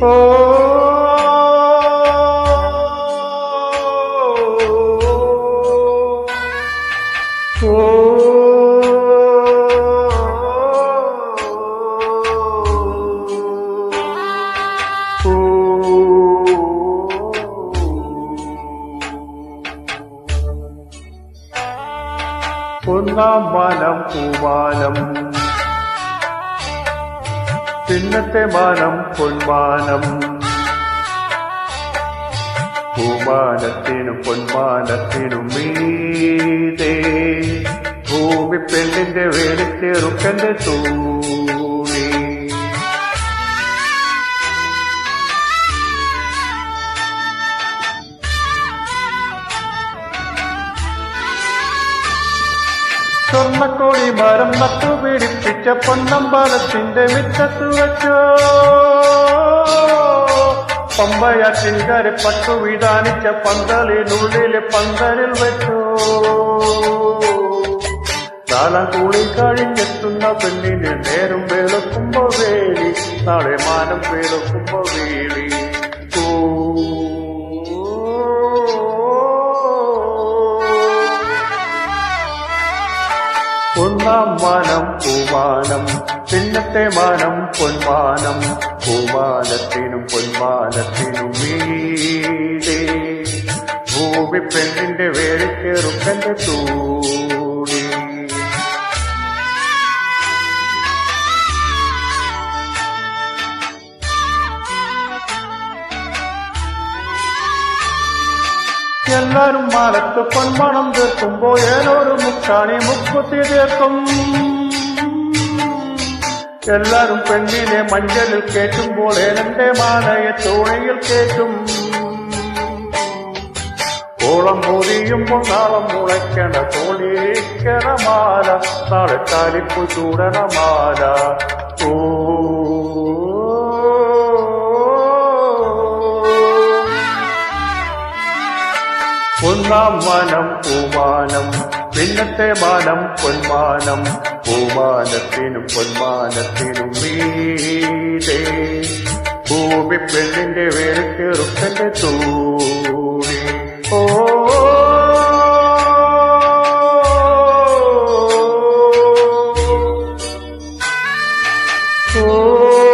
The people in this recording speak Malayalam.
ഓ ഒന്നാം മാനം പൂമാനം, പിന്നത്തെ മാനം പൊന്മാനം. പൂമാനത്തിനും പൊന്മാനത്തിനും മീതേ ഭൂമി പെണ്ണിന്റെ വേലിച്ചെറുക്കന്റെ തൂണി. സ്വർണ്ണക്കോടി മരം നട്ടുപിടിപ്പിച്ച പൊന്നമ്പലത്തിന്റെ മിറ്റത്തു വെച്ചോ, പമ്പയാറ്റിൻകരെ പട്ടു വിധാനിച്ച പന്തലിനുള്ളിലെ പന്തലിൽ വെച്ചോ. കാലം കൂടി കഴിഞ്ഞെത്തുന്ന പെണ്ണിന് നേരം വെളുക്കുമ്പോ വേലി, നാളെ മാനം വെളുക്കുമ്പോ വേലി. ഒന്നാം മാനം പൂമാനം, പിന്നത്തെ മാനം പൊന്മാനം. പൂമാനത്തിനും പൊന്മാനത്തിനും മീതേ ഭൂമി പെണ്ണിന്റെ വേലിച്ചെറുക്കന്റെ തൂണി. എല്ലാരും മാലത്ത് പൊന്മണം തീർക്കുമ്പോ ഏനൊരു മുക്കാണി മുക്കുത്തി തീർക്കും. എല്ലാരും പെണ്ണിനെ മഞ്ചലിൽ കേറ്റുമ്പോൾ ഏനന്റെ മാലയെ തോണിയിൽ കേറ്റും. ഓളം പൊതിയുമ്പോൾ നാളം മുളയ്ക്കണ തോളിക്കണ മാല, നാളെ താലിപ്പു ചൂടണ മാല. ഓ ഒന്നാം മാനം പൂമാനം, പിന്നത്തെ മാനം പൊന്മാനം. പൂമാനത്തിനും പൊന്മാനത്തിനും മീതേ ഭൂമി പെണ്ണിന്റെ വേലിച്ചെറുക്കന്റെ തൂണി. ഓ ഓ